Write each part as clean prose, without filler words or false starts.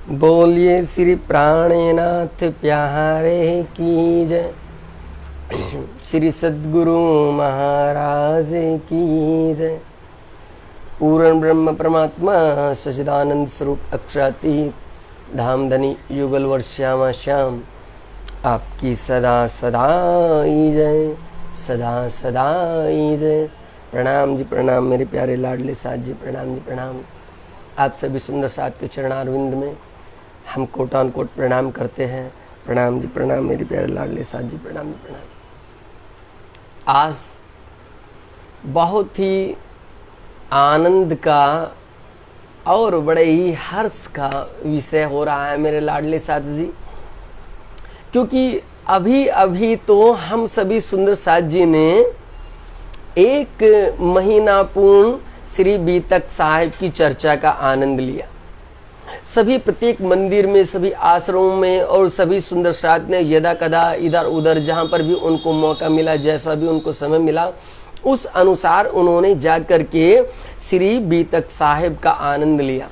बोलिए श्री प्राणनाथ प्यारे की जय। श्री सद्गुरु महाराज की जय। पूर्ण ब्रह्म परमात्मा सच्चिदानंद स्वरूप अक्षरातीत धामधनी युगल वर्ष्यामा श्याम आपकी सदा सदा ही जय, सदा सदा ही जय। प्रणाम जी प्रणाम, मेरे प्यारे लाडले साथ जी प्रणाम जी प्रणाम। आप सभी सुंदर साथ के चरणारविंद में हम कोटान कोट प्रणाम करते हैं। प्रणाम जी प्रणाम, मेरे प्यारे लाडले साथ जी प्रणाम जी प्रणाम। आज बहुत ही आनंद का और बड़े ही हर्ष का विषय हो रहा है मेरे लाडले साथ जी, क्योंकि अभी अभी तो हम सभी सुंदर साथ जी ने एक महीना पूर्ण श्री बीतक साहिब की चर्चा का आनंद लिया। सभी प्रत्येक मंदिर में, सभी आश्रमों में और सभी सुंदर साथ ने यदा कदा इधर उधर जहाँ पर भी उनको मौका मिला, जैसा भी उनको समय मिला, उस अनुसार उन्होंने जाकर के श्री बीतक साहिब का आनंद लिया।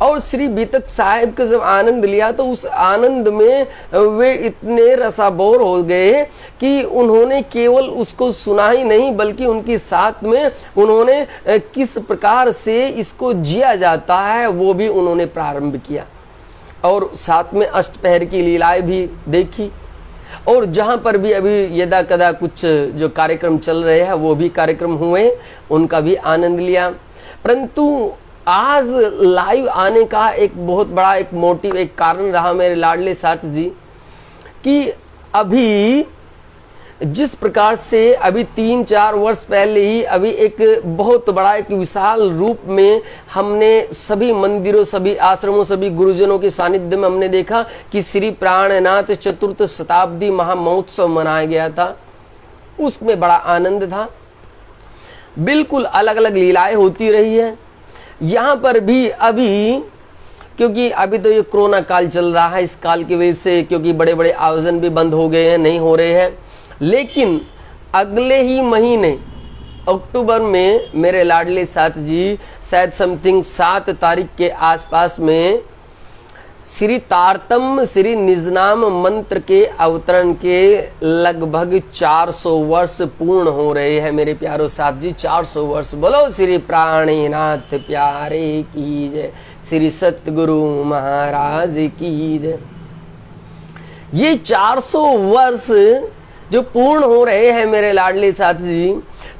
और श्री बीतक साहिब का जब आनंद लिया तो उस आनंद में वे इतने रसाबोर हो गए कि उन्होंने केवल उसको सुना ही नहीं, बल्कि उनके साथ में उन्होंने किस प्रकार से इसको जिया जाता है वो भी उन्होंने प्रारंभ किया। और साथ में अष्टपहर की लीलाएं भी देखी, और जहाँ पर भी अभी यदा कदा कुछ जो कार्यक्रम चल रहे हैं वो भी कार्यक्रम हुए, उनका भी आनंद लिया। परंतु आज लाइव आने का एक बहुत बड़ा एक मोटिव, एक कारण रहा मेरे लाडले साथ जी, कि अभी जिस प्रकार से अभी 3-4 वर्ष पहले ही अभी एक बहुत बड़ा एक विशाल रूप में हमने सभी मंदिरों, सभी आश्रमों, सभी गुरुजनों के सानिध्य में हमने देखा कि श्री प्राणनाथ चतुर्थ शताब्दी महामहोत्सव मनाया गया था। उसमें बड़ा आनंद था। बिल्कुल अलग अलग लीलाएं होती रही है। यहाँ पर भी अभी, क्योंकि अभी तो ये कोरोना काल चल रहा है, इस काल की वजह से क्योंकि बड़े बड़े आयोजन भी बंद हो गए हैं, नहीं हो रहे हैं, लेकिन अगले ही महीने अक्टूबर में मेरे लाडले साथ जी शायद समथिंग 7 तारीख के आसपास में श्री तारतम्य श्री निजनाम मंत्र के अवतरण के लगभग 400 वर्ष पूर्ण हो रहे हैं मेरे प्यारो साथ जी। 400 वर्ष। बोलो श्री प्राणनाथ प्यारे की जय, श्री सतगुरु महाराज की जय। ये 400 वर्ष जो पूर्ण हो रहे हैं मेरे लाडले साथ जी,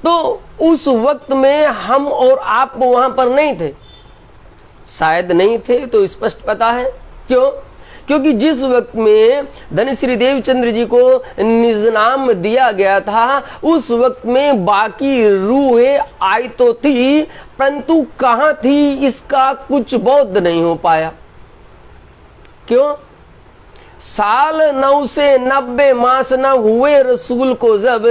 तो उस वक्त में हम और आप वहां पर नहीं थे, शायद नहीं थे, तो स्पष्ट पता है क्यों? क्योंकि जिस वक्त में धन श्री देवचंद्र जी को निजनाम दिया गया था, उस वक्त में बाकी रूहें आई तो थी, परंतु कहां थी इसका कुछ बोध नहीं हो पाया। क्यों? साल 9 से 90 मास न हुए रसूल को जब,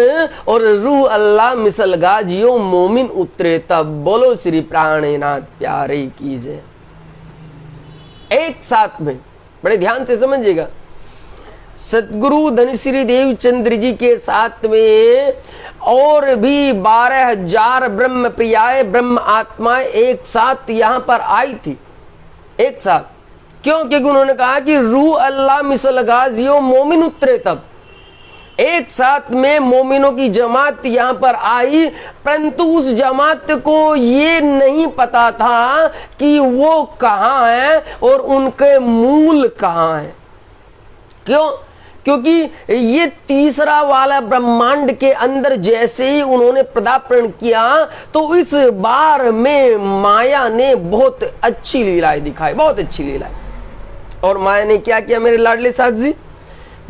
और रूह अल्लाह मिसल गाजियो मोमिन उतरे तब। बोलो श्री प्राणनाथ प्यारे की जय। एक साथ में बड़े ध्यान से समझिएगा, सतगुरु धन श्री देवचंद्र जी के साथ में और भी 12,000 ब्रह्म प्रियाए ब्रह्म आत्माएं एक साथ यहां पर आई थी, एक साथ। क्यों? क्योंकि उन्होंने कहा कि रूह अल्लाह मिसल गाजियो मोमिन उतरे तब। एक साथ में मोमिनों की जमात यहां पर आई, परंतु उस जमात को ये नहीं पता था कि वो कहां है और उनके मूल कहां है। क्यों? क्योंकि ये तीसरा वाला ब्रह्मांड के अंदर जैसे ही उन्होंने पदार्पण किया, तो इस बार में माया ने बहुत अच्छी लीलाएं दिखाई, बहुत अच्छी लीलाएं। और माया ने क्या किया मेरे लाडले साथ जी?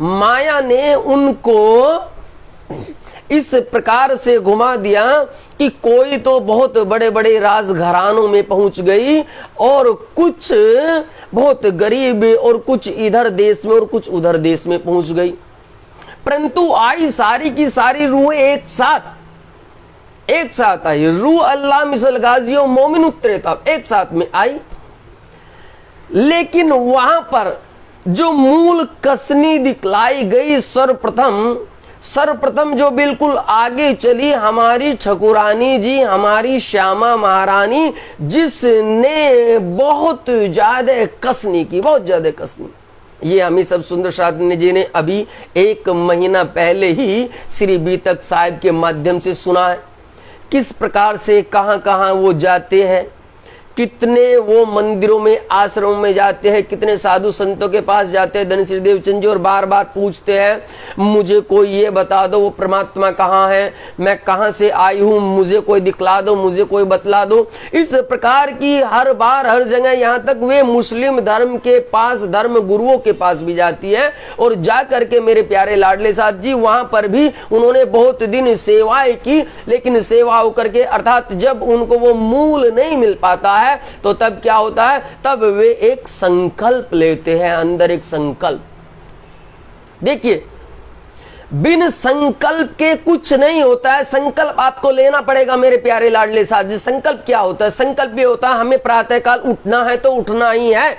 माया ने उनको इस प्रकार से घुमा दिया कि कोई तो बहुत बड़े बड़े राजघरानों में पहुंच गई, और कुछ बहुत गरीब, और कुछ इधर देश में और कुछ उधर देश में पहुंच गई। परंतु आई सारी की सारी रूह एक साथ, एक साथ आई। रूह अल्लाह मिसल गाजियो मोमिन उतरे तब, एक साथ में आई। लेकिन वहां पर जो मूल कसनी दिखलाई गई सर्वप्रथम, सर्वप्रथम जो बिल्कुल आगे चली हमारी ठकुरानी जी, हमारी श्यामा महारानी, जिसने बहुत ज्यादा कसनी की, बहुत ज्यादा कसनी। ये हमें सब सुंदर साधन जी ने अभी 1 महीना पहले ही श्री बीतक साहिब के माध्यम से सुना है, किस प्रकार से कहां कहां वो जाते हैं, कितने वो मंदिरों में आश्रमों में जाते हैं, कितने साधु संतों के पास जाते हैं धन श्री देवचंद जी, और बार बार पूछते हैं मुझे कोई ये बता दो वो परमात्मा कहाँ है, मैं कहाँ से आई हूँ, मुझे कोई दिखला दो, मुझे कोई बतला दो। इस प्रकार की हर बार हर जगह, यहाँ तक वे मुस्लिम धर्म के पास, धर्म गुरुओं के पास भी जाती है, और जा करके मेरे प्यारे लाडले साथ जी वहां पर भी उन्होंने बहुत दिन सेवाएं की, लेकिन सेवा होकर के अर्थात जब उनको वो मूल नहीं मिल पाता है तो तब क्या होता है, तब वे एक संकल्प लेते हैं, अंदर एक संकल्प। देखिए, बिन संकल्प के कुछ नहीं होता है, संकल्प आपको लेना पड़ेगा मेरे प्यारे लाडले साथ जी। संकल्प क्या होता है? संकल्प ये होता है हमें प्रातःकाल उठना है तो उठना ही है,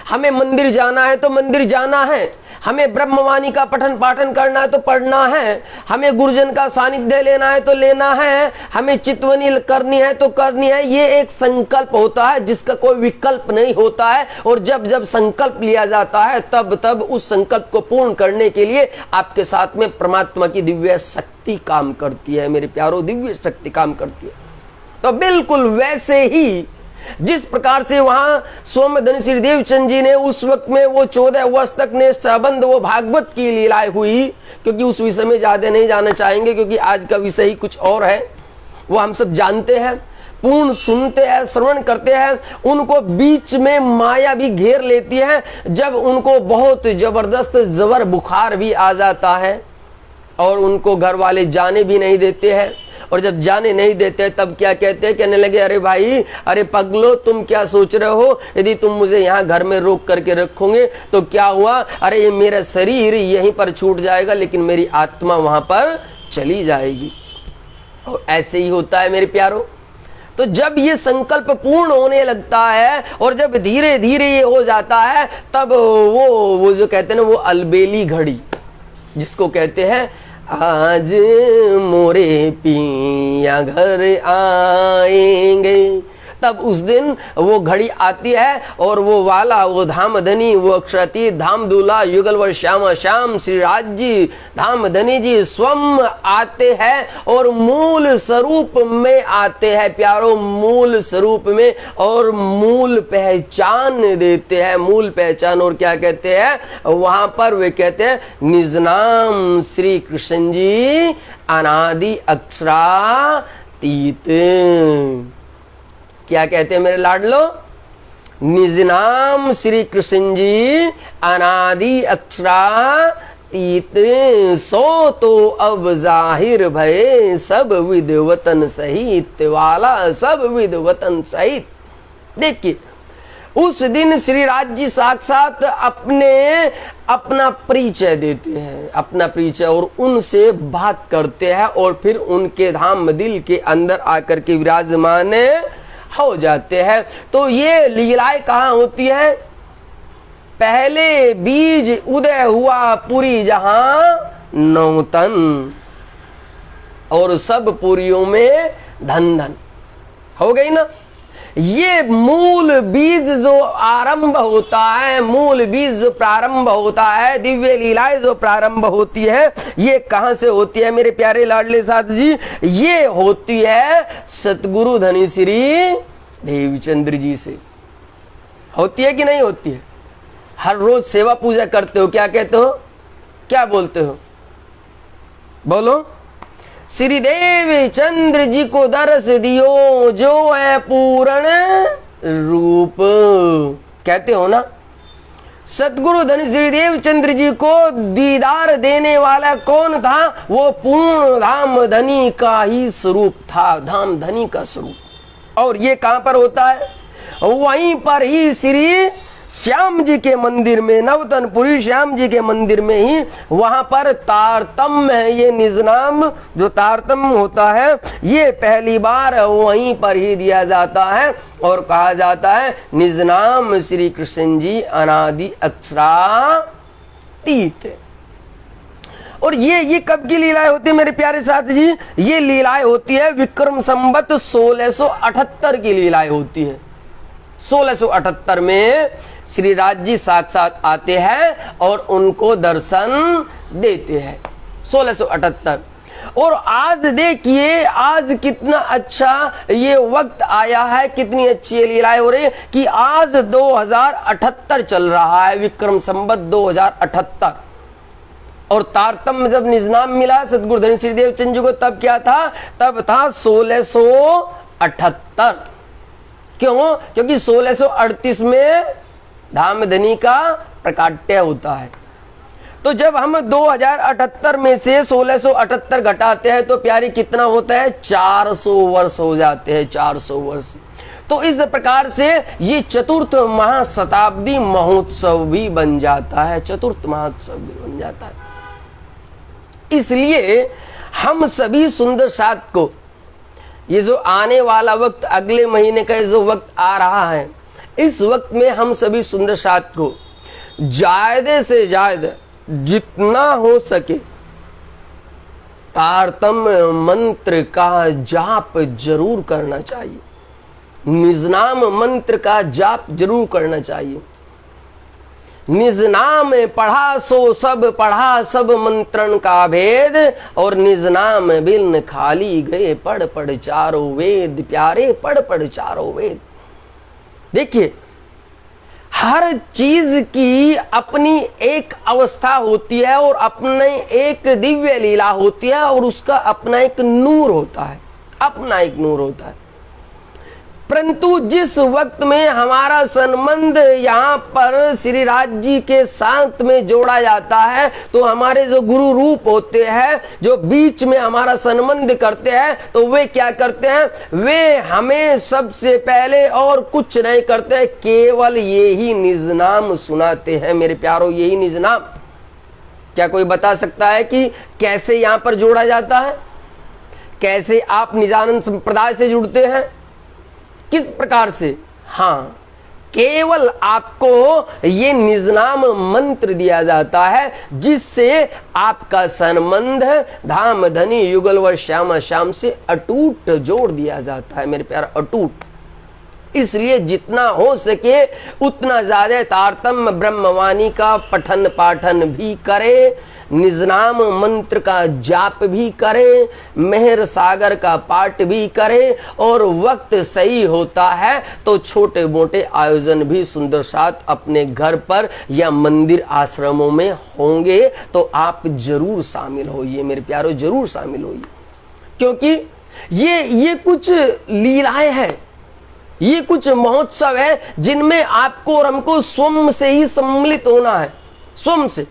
हमें मंदिर जाना है तो मंदिर जाना है, हमें ब्रह्मवाणी का पठन पाठन करना है तो पढ़ना है, हमें गुरुजन का सानिध्य लेना है तो लेना है, हमें चितवनी करनी है तो करनी है। ये एक संकल्प होता है जिसका कोई विकल्प नहीं होता है, और जब जब संकल्प लिया जाता है तब तब उस संकल्प को पूर्ण करने के लिए आपके साथ में परमात्मा की दिव्य शक्ति काम करती है मेरे प्यारों, दिव्य शक्ति काम करती है। तो बिल्कुल वैसे ही जिस प्रकार से वहां स्वामी धन श्री देवचंद जी ने उस वक्त में वो 14 वर्ष तक ने संबंध वो भागवत की लीलाएं हुई, क्योंकि उस विषय में ज्यादा नहीं जाना चाहेंगे क्योंकि आज का विषय ही कुछ और है, वो हम सब जानते हैं, पूर्ण सुनते हैं, श्रवण करते हैं। उनको बीच में माया भी घेर लेती है, जब उनको बहुत जबरदस्त जबर बुखार भी आ जाता है और उनको घर वाले जाने भी नहीं देते हैं, और जब जाने नहीं देते तब क्या कहते हैं, कहने लगे अरे भाई, अरे पगलो, तुम क्या सोच रहे हो, यदि तुम मुझे यहाँ घर में रोक करके रखोगे तो क्या हुआ, अरे ये मेरा शरीर यहीं पर छूट जाएगा लेकिन मेरी आत्मा वहां पर चली जाएगी। और ऐसे ही होता है मेरे प्यारों। तो जब ये संकल्प पूर्ण होने लगता है और जब धीरे धीरे ये हो जाता है, तब वो जो कहते हैं ना, वो अलबेली घड़ी जिसको कहते हैं, आज मोरे पिया घर आएंगे, तब उस दिन वो घड़ी आती है और वो वाला, वो धाम धनी, वो अक्षती धाम दूल्हा युगल व श्याम श्याम श्री राज जी धाम धनी जी स्वयं आते हैं और मूल स्वरूप में आते हैं प्यारों, मूल स्वरूप में, और मूल पहचान देते हैं, मूल पहचान। और क्या कहते हैं वहां पर? वे कहते हैं निज नाम श्री कृष्ण जी अनादि अक्षरातीत। क्या कहते हैं मेरे लाडलो? निज नाम श्री कृष्ण जी अनादि अक्षरातीत, सो तो अब जाहिर भये सब विद वतन सहित वाला, सब विद वतन सहित। देखिए, उस दिन श्री राज जी साक्षात अपना परिचय देते हैं, अपना परिचय, और उनसे बात करते हैं, और फिर उनके धाम दिल के अंदर आकर के विराजमान हो जाते हैं। तो ये लीलाएं कहाँ होती है? पहले बीज उदय हुआ पुरी जहां नौतन, और सब पुरियों में धन धन हो गई ना। ये मूल बीज जो आरंभ होता है, मूल बीज जो प्रारंभ होता है, दिव्य लीलाएं जो प्रारंभ होती है, ये कहां से होती है मेरे प्यारे लाडले साथ जी? ये होती है सतगुरु धनी श्री देवचंद्र जी से। होती है कि नहीं होती है? हर रोज सेवा पूजा करते हो, क्या कहते हो, क्या बोलते हो? बोलो। श्री देवचंद्र जी को दर्श दियो जो है पूर्ण रूप, कहते हो ना। सतगुरु धन श्री देवचंद्र जी को दीदार देने वाला कौन था? वो पूर्ण धाम धनी का ही स्वरूप था, धाम धनी का स्वरूप। और ये कहां पर होता है? वहीं पर ही श्री श्याम जी के मंदिर में, नवतनपुरी श्याम जी के मंदिर में ही, वहां पर तारतम्य है। ये निज नाम जो तारतम्य होता है, ये पहली बार वहीं पर ही दिया जाता है और कहा जाता है निज नाम श्री कृष्ण जी अनादि अक्षरातीत। और ये कब की लीलाएं होती है मेरे प्यारे साथी जी? ये लीलाएं होती है विक्रम संवत 1678 की लीलाएं होती है। 1678 में श्री राज जी साक्षात आते हैं और उनको दर्शन देते हैं। 1678। और आज देखिए आज कितना अच्छा ये वक्त आया है, कितनी अच्छी ये लीलाएं हो रही है कि आज 2078 चल रहा है, विक्रम संवत 2078। और तारतम्य जब निजनाम मिला सदगुरु धनी श्री देवचंद जी को तब क्या था? तब था 1678। क्यों? क्योंकि 1638 में धामधनी का प्रकाट्य होता है। तो जब हम 2078 में से 1678 घटाते हैं तो प्यारे कितना होता है? 400 वर्ष हो जाते हैं, 400 वर्ष। तो इस प्रकार से ये चतुर्थ महाशताब्दी महोत्सव भी बन जाता है, चतुर्थ महोत्सव भी बन जाता है। इसलिए हम सभी सुंदर साथ को ये जो आने वाला वक्त, अगले महीने का जो वक्त आ रहा है, इस वक्त में हम सभी सुंदर साथ को ज्यादा से ज्यादा जितना हो सके तारतम्य मंत्र का जाप जरूर करना चाहिए, निजनाम मंत्र का जाप जरूर करना चाहिए। निजनाम पढ़ा सो सब पढ़ा, सब मंत्रण का भेद, और निजनाम बिन खाली गए पढ़ पढ़ चारों वेद। प्यारे पढ़ पढ़ चारों वेद। देखिए हर चीज की अपनी एक अवस्था होती है और अपने एक दिव्य लीला होती है और उसका अपना एक नूर होता है, अपना एक नूर होता है। परंतु जिस वक्त में हमारा संबंध यहाँ पर श्री राज जी के साथ में जोड़ा जाता है तो हमारे जो गुरु रूप होते हैं जो बीच में हमारा संबंध करते हैं, तो वे क्या करते हैं? वे हमें सबसे पहले और कुछ नहीं करते, केवल यही निजनाम सुनाते हैं मेरे प्यारों, यही निजनाम। क्या कोई बता सकता है कि कैसे यहाँ पर जोड़ा जाता है? कैसे आप निजानंद संप्रदाय से जुड़ते हैं? किस प्रकार से? हाँ, केवल आपको ये निजनाम मंत्र दिया जाता है जिससे आपका संबंध धाम धनी युगल व श्यामा श्याम से अटूट जोड़ दिया जाता है मेरे प्यार, अटूट। इसलिए जितना हो सके उतना ज्यादा तारतम्य ब्रह्मवाणी का पठन पाठन भी करे, निजनाम मंत्र का जाप भी करे, मेहर सागर का पाठ भी करे, और वक्त सही होता है तो छोटे मोटे आयोजन भी सुंदर साथ अपने घर पर या मंदिर आश्रमों में होंगे तो आप जरूर शामिल होइए मेरे प्यारों, जरूर शामिल होइए। क्योंकि ये कुछ लीलाएं हैं, ये कुछ महोत्सव है जिनमें आपको और हमको स्वयं से ही सम्मिलित होना है, स्वयं से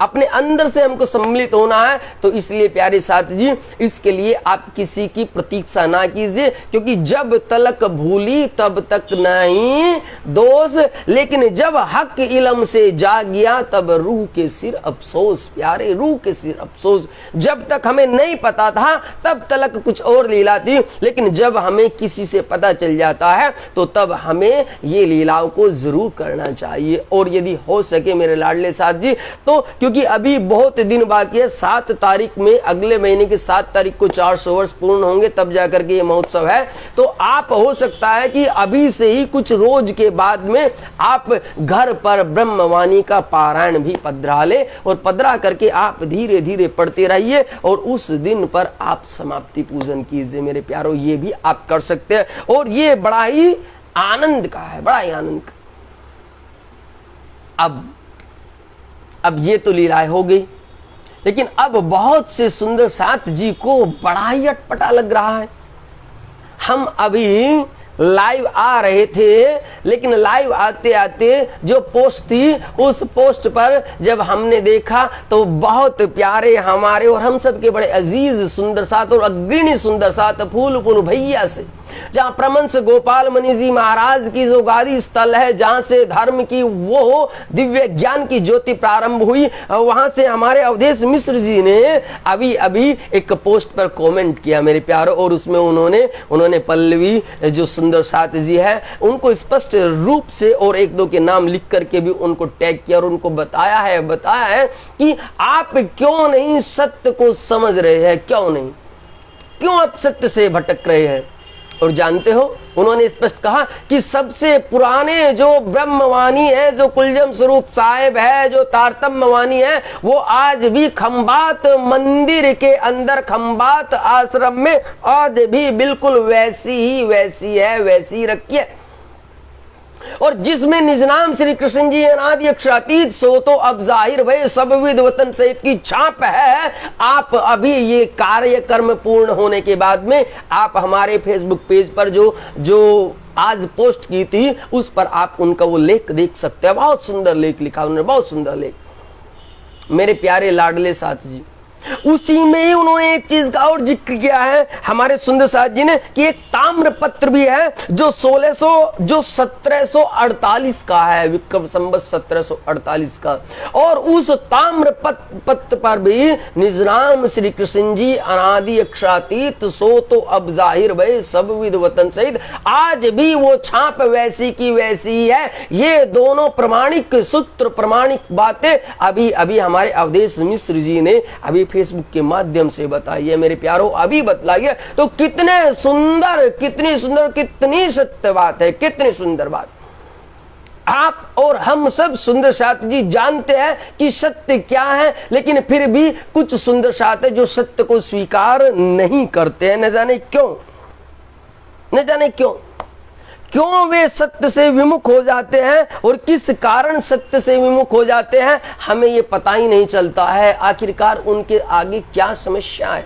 अपने अंदर से हमको सम्मिलित होना है। तो इसलिए प्यारे साथी जी, इसके लिए आप किसी की प्रतीक्षा ना कीजिए, क्योंकि जब तलक भूली तब तक नहीं दोष, लेकिन जब हक इलम से जाग गया तब रूह के सिर अफसोस। प्यारे, रूह के सिर अफसोस। जब तक हमें नहीं पता था तब तलक कुछ और लीला थी, लेकिन जब हमें किसी से पता चल जाता है तो तब हमें ये लीलाओं को जरूर करना चाहिए। और यदि हो सके मेरे लाडले साथ जी, तो क्योंकि अभी बहुत दिन बाकी है, 7 तारीख में, अगले महीने की 7 तारीख को 400 वर्ष पूर्ण होंगे, तब जाकर के ये महोत्सव है। तो आप हो सकता है कि अभी से ही कुछ रोज के बाद में आप घर पर ब्रह्मवाणी का पारायण भी पधरा ले, और पधरा करके आप धीरे धीरे पढ़ते रहिए और उस दिन पर आप समाप्ति पूजन कीजिए मेरे प्यारों, ये भी आप कर सकते हैं। और ये बड़ा ही आनंद का है, बड़ा ही आनंद का। अब ये तो लीलाएं हो गई, लेकिन अब बहुत से सुंदर साथ जी को बड़ा ही अटपटा लग रहा है। हम अभी लाइव आ रहे थे, लेकिन लाइव आते आते जो पोस्ट थी उस पोस्ट पर जब हमने देखा तो बहुत प्यारे हमारे और हम सब के बड़े अजीज सुंदर साथ और अग्रणी सुंदर साथ फूलपुर भैया से जहां परमहंस गोपाल मणि जी महाराज की जो गादी स्थल है, जहां से धर्म की वो दिव्य ज्ञान की ज्योति प्रारंभ हुई, वहां से हमारे अवधेश मिश्र जी ने अभी अभी एक पोस्ट पर कमेंट किया मेरे प्यारों, और उसमें उन्होंने पल्लवी जो सुंदर साथ जी है उनको स्पष्ट रूप से और एक दो के नाम लिख करके भी उनको टैग किया और उनको बताया है कि आप क्यों नहीं सत्य को समझ रहे हैं, क्यों आप सत्य से भटक रहे हैं। और जानते हो, उन्होंने स्पष्ट कहा कि सबसे पुराने जो ब्रह्मवाणी है, जो कुलजम स्वरूप साहेब है, जो तारतम्यवाणी है, वो आज भी खंबात मंदिर के अंदर, खंबात आश्रम में आज भी बिल्कुल वैसी ही रखी है। और जिसमें निजनाम श्री कृष्ण जी अनादि अक्षरातीत सो तो अब जाहिर भय सब विद वतन सहित की छाप है। आप अभी ये कार्यक्रम पूर्ण होने के बाद में आप हमारे फेसबुक पेज पर जो आज पोस्ट की थी उस पर आप उनका वो लेख देख सकते हैं। बहुत सुंदर लेख लिखा उन्होंने, बहुत सुंदर लेख मेरे प्यारे लाडले साथ जी। उसी में ही उन्होंने एक चीज का और जिक्र किया है हमारे सुंदर साथ जी ने कि एक ताम्र पत्र भी है जो 1748 का है, विक्रम संवत 1748 का। और उस ताम्र पत्र पर भी निजनाम श्री कृष्ण जी अनादि अक्षरातीत सो तो अब जाहिर भय सब विद वतन सहित, आज भी वो छाप वैसी की वैसी ही है। ये दोनों प्रमाणिक सूत्र, प्रमाणिक बातें अभी अभी हमारे अवधेश मिश्र जी ने अभी फेसबुक के माध्यम से बताइए मेरे प्यारों, अभी बतलाइए। तो कितनी सुंदर, कितनी सत्य बात है, कितनी सुंदर बात। आप और हम सब सुंदर साथ जी जानते हैं कि सत्य क्या है, लेकिन फिर भी कुछ सुंदर साथ है जो सत्य को स्वीकार नहीं करते हैं। न जाने क्यों वे सत्य से विमुख हो जाते हैं और किस कारण सत्य से विमुख हो जाते हैं, हमें ये पता ही नहीं चलता है। आखिरकार उनके आगे क्या समस्या है।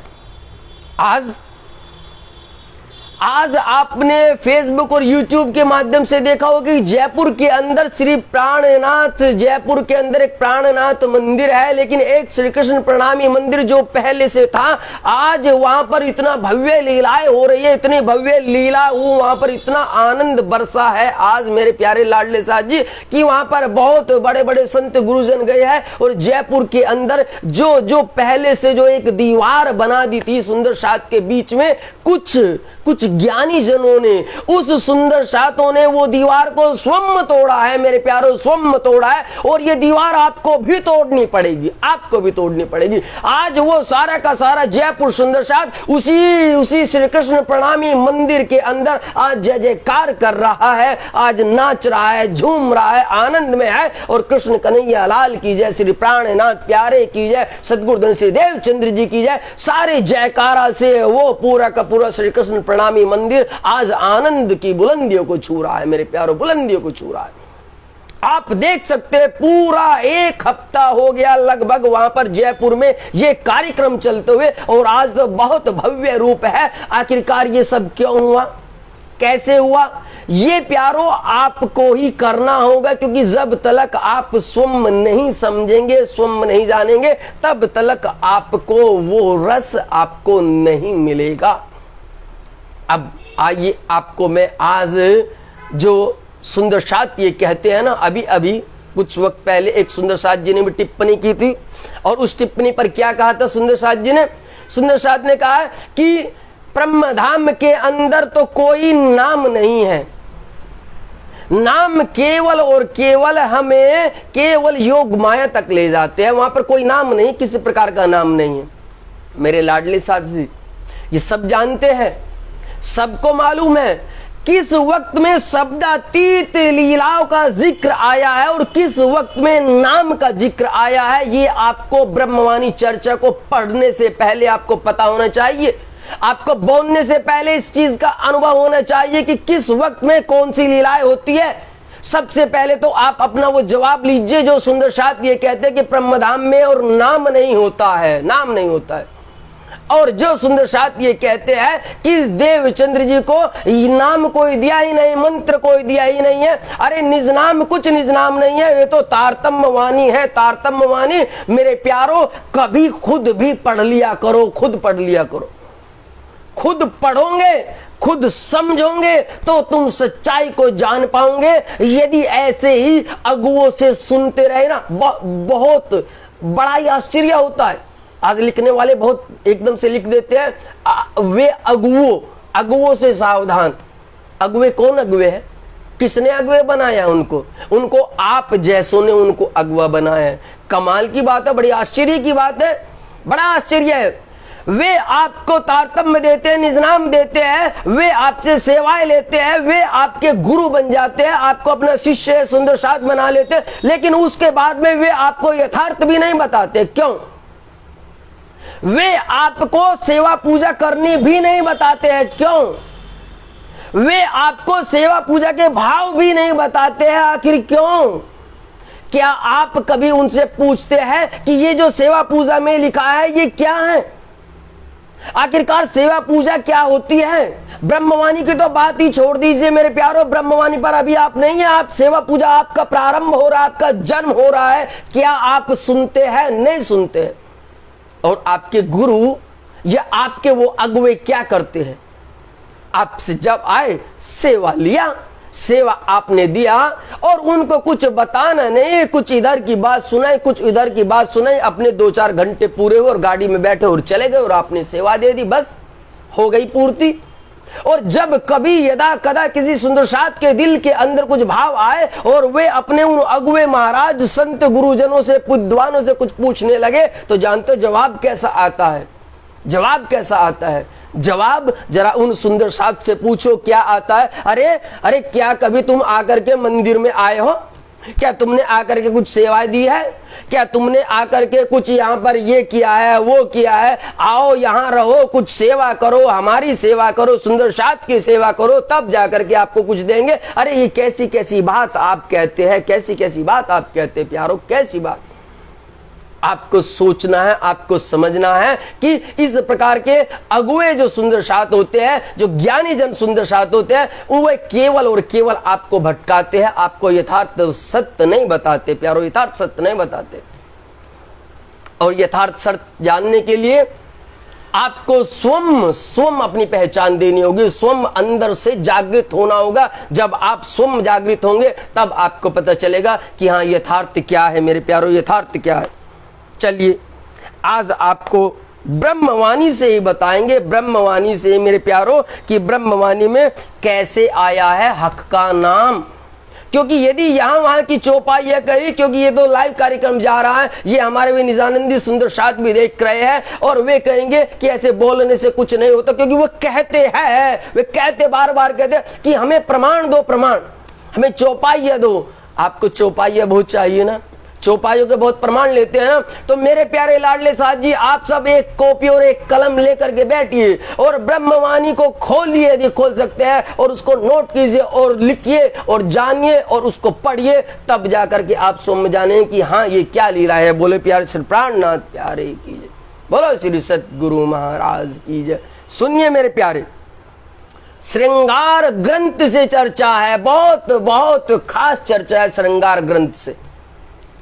आज आपने फेसबुक और यूट्यूब के माध्यम से देखा होगा कि जयपुर के अंदर श्री प्राणनाथ, जयपुर के अंदर एक प्राणनाथ मंदिर है, लेकिन एक श्री कृष्ण प्रणामी मंदिर जो पहले से था, आज वहां पर इतना भव्य लीलाएं हो रही है, इतनी भव्य लीला हो, वहां पर इतना आनंद बरसा है आज मेरे प्यारे लाडले साथ जी कि वहां पर बहुत बड़े बड़े संत गुरुजन गए हैं। और जयपुर के अंदर जो पहले से जो एक दीवार बना दी थी सुंदर साथ के बीच में, कुछ ज्ञानी जनों ने, उस सुंदर सातों ने वो दीवार को स्वयं तोड़ा है मेरे प्यारों, स्वयं तोड़ा है। और ये दीवार आपको भी तोड़नी पड़ेगी, आपको भी तोड़नी पड़ेगी। आज वो सारा का सारा जयपुर सुंदर सात उसी श्री कृष्ण प्रणामी मंदिर के अंदर आज जय जयकार कर रहा है, आज नाच रहा है, झूम रहा है, आनंद में है। और कृष्ण कन्हैया लाल की जय, श्री प्राणनाथ प्यारे की जय, सदगुरुधन श्री देवचंद्र जी की जय। सारे जयकारा से वो पूरा का पूरा श्री कृष्ण प्रणामी मंदिर आज आनंद की बुलंदियों को छू रहा है मेरे प्यारों, बुलंदियों को छू रहा है। आप देख सकते हैं पूरा एक हफ्ता हो गया लगभग वहां पर जयपुर में ये कार्यक्रम चलते हुए, और आज तो बहुत भव्य रूप है। आखिरकार ये सब क्यों हुआ, कैसे हुआ, ये प्यारो आपको ही करना होगा, क्योंकि जब तलक आप स्वयं नहीं समझेंगे, स्वयं नहीं जानेंगे, तब तलक आपको वो रस आपको नहीं मिलेगा। अब आइए आपको मैं आज जो सुंदर साथ ये कहते हैं ना, अभी अभी कुछ वक्त पहले एक सुंदर साथ जी ने भी टिप्पणी की थी, और उस टिप्पणी पर क्या कहा था सुंदर साथ जी ने? सुंदर साथ ने कहा कि ब्रह्मधाम के अंदर तो कोई नाम नहीं है, नाम केवल और केवल हमें केवल योग माया तक ले जाते हैं, वहां पर कोई नाम नहीं, किसी प्रकार का नाम नहीं है। मेरे लाडले साथ जी ये सब जानते हैं, सबको मालूम है किस वक्त में शब्दातीत लीलाओं का जिक्र आया है और किस वक्त में नाम का जिक्र आया है। ये आपको ब्रह्मवाणी चर्चा को पढ़ने से पहले आपको पता होना चाहिए, आपको बोलने से पहले इस चीज का अनुभव होना चाहिए कि किस वक्त में कौन सी लीलाएं होती है। सबसे पहले तो आप अपना वो जवाब लीजिए जो सुंदर साथ ये कहते हैं कि ब्रह्मधाम में और नाम नहीं होता है, नाम नहीं होता है। और जो सुंदर साथ ये कहते हैं कि इस देवचंद्र जी को नाम कोई दिया ही नहीं, मंत्र कोई दिया ही नहीं है, अरे निज नाम, कुछ निज नाम नहीं है, ये तो तारतम्यवाणी है, तारतम्यवाणी। मेरे प्यारो कभी खुद भी पढ़ लिया करो, खुद पढ़ लिया करो, खुद पढ़ोगे खुद समझोगे तो तुम सच्चाई को जान पाओगे। यदि ऐसे ही अगुओं से सुनते रहे ना, बहुत बड़ा ही आश्चर्य होता है। आज लिखने वाले बहुत एकदम से लिख देते हैं वे अगुओं से सावधान। अगुए कौन अगुए है? किसने अगुए बनाया उनको? उनको आप जैसों ने उनको अगुआ बनाया है। कमाल की बात है, बड़ी आश्चर्य की बात है, बड़ा आश्चर्य है। वे आपको तारतम्य देते हैं, निजनाम देते हैं, वे आपसे सेवाएं लेते हैं, वे आपके गुरु बन जाते हैं, आपको अपना शिष्य सुंदर साथ बना लेते हैं, लेकिन उसके बाद में वे आपको यथार्थ भी नहीं बताते। क्यों? वे आपको सेवा पूजा करनी भी नहीं बताते हैं। क्यों? वे आपको सेवा पूजा के भाव भी नहीं बताते हैं। आखिर क्यों? क्या आप कभी उनसे पूछते हैं कि ये जो सेवा पूजा में लिखा है ये क्या है? आखिरकार सेवा पूजा क्या होती है? ब्रह्मवाणी की तो बात ही छोड़ दीजिए मेरे प्यारों, ब्रह्मवाणी पर अभी आप नहीं है। आप सेवा पूजा आपका प्रारंभ हो रहा है, आपका जन्म हो रहा है। क्या आप सुनते हैं? नहीं सुनते हैं। और आपके गुरु या आपके वो अगुवे क्या करते हैं? आपसे जब आए, सेवा लिया, सेवा आपने दिया और उनको कुछ बताना नहीं, कुछ इधर की बात सुनाई, कुछ इधर की बात सुनाई, अपने 2-4 घंटे पूरे हुए और गाड़ी में बैठे और चले गए और आपने सेवा दे दी, बस हो गई पूर्ति। और जब कभी यदा कदा किसी सुंदर साथ के दिल के अंदर कुछ भाव आए और वे अपने उन अगुवे महाराज संत गुरुजनों से, विद्वानों से कुछ पूछने लगे, तो जानते जवाब कैसा आता है? जवाब कैसा आता है? जवाब जरा उन सुंदर साथ से पूछो क्या आता है। अरे क्या कभी तुम आकर के मंदिर में आए हो? क्या तुमने आकर के कुछ सेवा दी है? क्या तुमने आकर के कुछ यहाँ पर ये किया है, वो किया है? आओ यहाँ रहो, कुछ सेवा करो, हमारी सेवा करो, सुंदर साथ की सेवा करो, तब जाकर के आपको कुछ देंगे। अरे ये कैसी कैसी बात आप कहते हैं, कैसी कैसी बात आप कहते हैं प्यारो, कैसी बात। आपको सोचना है, आपको समझना है कि इस प्रकार के अगुए जो सुंदर साथ होते हैं, जो ज्ञानी जन सुंदर साथ होते हैं, वो केवल और केवल आपको भटकाते हैं, आपको यथार्थ सत्य नहीं बताते प्यारो, यथार्थ सत्य नहीं बताते। और यथार्थ सत्य जानने के लिए आपको स्वयं अपनी पहचान देनी होगी, स्वयं अंदर से जागृत होना होगा। जब आप स्वयं जागृत होंगे तब आपको पता चलेगा कि हाँ यथार्थ क्या है मेरे प्यारो, यथार्थ क्या है। चलिए आज आपको ब्रह्मवाणी से ही बताएंगे, ब्रह्मवाणी से मेरे प्यारो, कि ब्रह्मवाणी में कैसे आया है हक का नाम। क्योंकि यदि यहाँ वहां की चौपाई है कही, क्योंकि ये तो लाइव कार्यक्रम जा रहा है, ये हमारे वे निजानंदी सुंदर साथ भी देख रहे हैं और वे कहेंगे कि ऐसे बोलने से कुछ नहीं होता, क्योंकि वो कहते हैं, वे कहते बार बार कहते हैं कि हमें प्रमाण दो, प्रमाण, हमें चौपाइया दो। आपको चौपाइया बहुत चाहिए ना, चौपाइयों के बहुत प्रमाण लेते हैं ना। तो मेरे प्यारे लाडले साथ जी, आप सब एक कॉपी और एक कलम लेकर के बैठिए और ब्रह्मवाणी को खोलिए, यदि खोल सकते हैं, और उसको नोट कीजिए और लिखिए और जानिए और उसको पढ़िए, तब जाकर के आप समझ जाने कि हाँ ये क्या लीला है। बोले प्यारे श्री प्राणनाथ प्यारे की जय, बोलो श्री सतगुरु महाराज की जय। सुनिए मेरे प्यारे, श्रृंगार ग्रंथ से चर्चा है, बहुत बहुत खास चर्चा है श्रृंगार ग्रंथ से।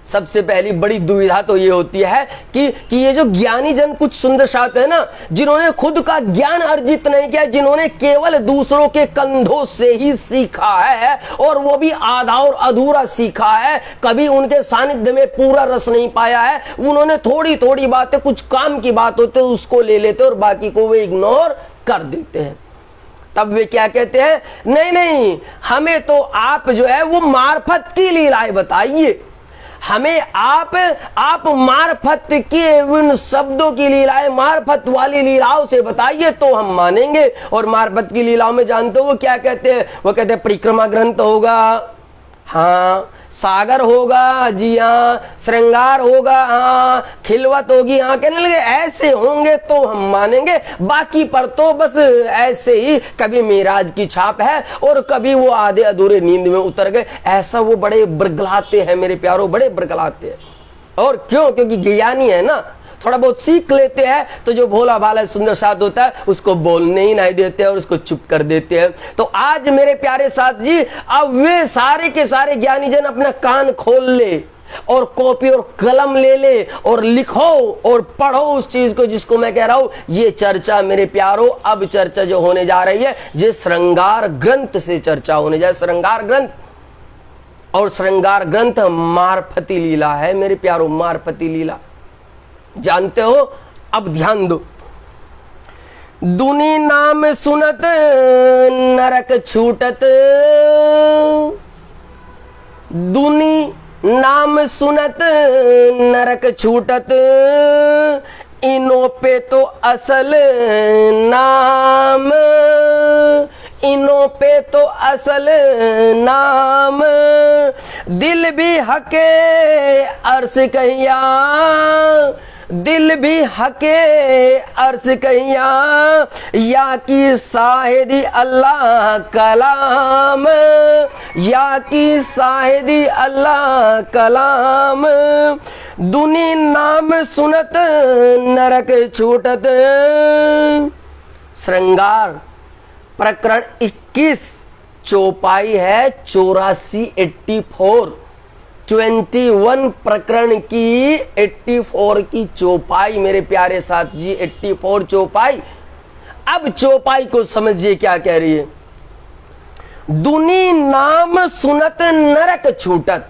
सबसे पहली बड़ी दुविधा तो ये होती है कि ये जो ज्ञानी जन कुछ सुंदर साथ है ना, जिन्होंने खुद का ज्ञान अर्जित नहीं किया, जिन्होंने केवल दूसरों के कंधों से ही सीखा है और वो भी आधा और अधूरा सीखा है, कभी उनके सानिध्य में पूरा रस नहीं पाया है, उन्होंने थोड़ी थोड़ी बातें, कुछ काम की बात होते उसको ले लेते और बाकी को वे इग्नोर कर देते हैं। तब वे क्या कहते हैं, नहीं नहीं, हमें तो आप जो है वो मार्फत की लीलाएं बताइए, हमें आप मार्फत के उन शब्दों की लीलाएं, मार्फत वाली लीलाओं से बताइए तो हम मानेंगे। और मार्फत की लीलाओं में जानते हो वो क्या कहते हैं? वो कहते हैं परिक्रमा ग्रंथ होगा, हाँ, सागर होगा जी, हाँ, श्रृंगार होगा, हाँ, खिलवत होगी, हाँ, कहने लगे ऐसे होंगे तो हम मानेंगे, बाकी पर तो बस ऐसे ही, कभी मिराज की छाप है और कभी वो आधे अधूरे नींद में उतर गए। ऐसा वो बड़े बरगलाते हैं मेरे प्यारो, बड़े बरगलाते हैं। और क्यों? क्योंकि ज्ञानी है ना, थोड़ा बहुत सीख लेते हैं तो जो भोला भाला सुंदर साथ होता है उसको बोलने ही नहीं देते और उसको चुप कर देते हैं। तो आज मेरे प्यारे साथ जी, अब वे सारे के सारे ज्ञानी जन अपना कान खोल ले, और कॉपी और कलम ले ले और लिखो और पढ़ो उस चीज को जिसको मैं कह रहा हूं। ये चर्चा मेरे प्यारो, अब चर्चा जो होने जा रही है ये श्रृंगार ग्रंथ से चर्चा होने जा, श्रृंगार ग्रंथ। और श्रृंगार ग्रंथ मारफती लीला है मेरे प्यारो, मारफती लीला जानते हो। अब ध्यान दो। दुनी नाम सुनत नरक छूटत, दुनी नाम सुनत नरक छूटत, इनो पे तो असल नाम, इनो पे तो असल नाम, दिल भी हके अर्श कहिया, दिल भी हके अर्श कहिया, या की साहिदी अल्लाह कलाम, या की साहिदी अल्लाह कलाम, दुनी नाम सुनत नरक छूटत। श्रृंगार प्रकरण 21 चौपाई है 84, 84, 21 प्रकरण की 84 की चौपाई मेरे प्यारे साथ जी, 84 चौपाई। अब चौपाई को समझिए क्या कह रही है। दुनी नाम सुनत नरक छूटत।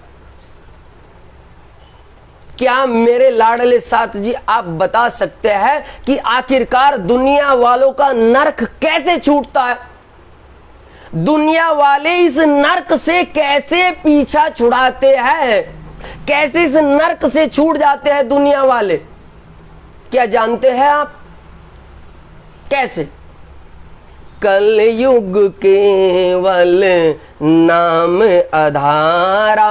क्या मेरे लाडले साथ जी आप बता सकते हैं कि आखिरकार दुनिया वालों का नरक कैसे छूटता है? दुनिया वाले इस नरक से कैसे पीछा छुड़ाते हैं, कैसे इस नरक से छूट जाते हैं दुनिया वाले? क्या जानते हैं आप कैसे? कलयुग केवल नाम आधारा,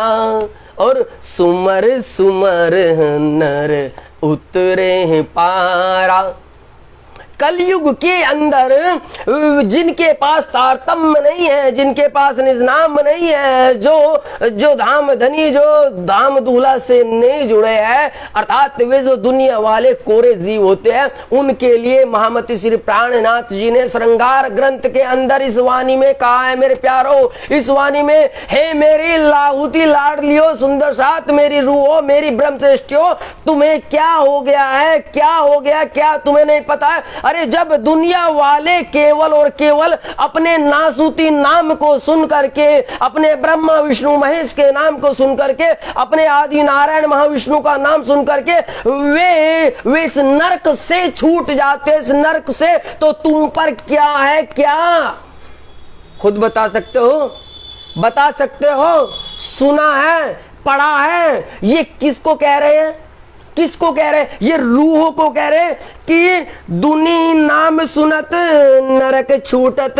और सुमर सुमर नर उतरे पारा। कलयुग के अंदर जिनके पास तारतम्य नहीं है, जिनके पास निजनाम नहीं है, जो धाम धनी, जो धाम दूल्हा से नहीं जुड़े हैं, अर्थात वे जो दुनिया वाले कोरे जीव होते हैं, उनके लिए महामती श्री प्राणनाथ जी ने श्रृंगार ग्रंथ के अंदर इस वाणी में कहा है मेरे प्यारो, इस वाणी में, हे मेरी लाहुती लाडलियो, सुंदर साथ मेरी रूहो, मेरी ब्रह्मश्रेष्ठियों, तुम्हें क्या हो गया है, क्या हो गया, क्या तुम्हें नहीं पता है? अरे जब दुनिया वाले केवल और केवल अपने नासूती नाम को सुन करके, अपने ब्रह्मा विष्णु महेश के नाम को सुन करके, अपने आदि नारायण महाविष्णु का नाम सुन करके वे इस नरक से छूट जाते, इस नरक से, तो तुम पर क्या है, क्या खुद बता सकते हो? बता सकते हो? सुना है, पढ़ा है? ये किसको कह रहे हैं? किसको कह रहे? ये रूह को कह रहे कि दुनी नाम सुनत नरक छूटत,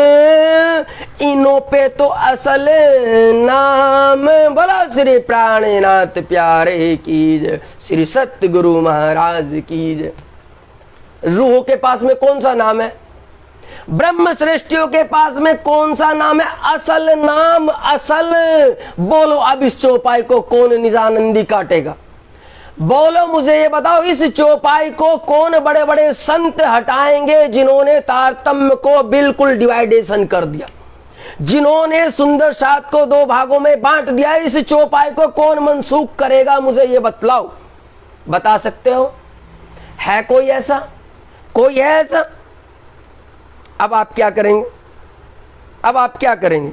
इनो पे तो असल नाम। बोला श्री प्राणनाथ प्यारे की जय, श्री सत्य गुरु महाराज की जय। रूह के पास में कौन सा नाम है? ब्रह्म श्रेष्ठियों के पास में कौन सा नाम है? असल नाम, असल। बोलो अब इस चौपाई को कौन निजानंदी काटेगा? बोलो मुझे ये बताओ, इस चौपाई को कौन बड़े बड़े संत हटाएंगे जिन्होंने तारतम्य को बिल्कुल डिवाइडेशन कर दिया, जिन्होंने सुंदर सात को दो भागों में बांट दिया? इस चौपाई को कौन मनसूख करेगा? मुझे ये बतलाओ। बता सकते हो? है कोई ऐसा? कोई है ऐसा? अब आप क्या करेंगे? अब आप क्या करेंगे?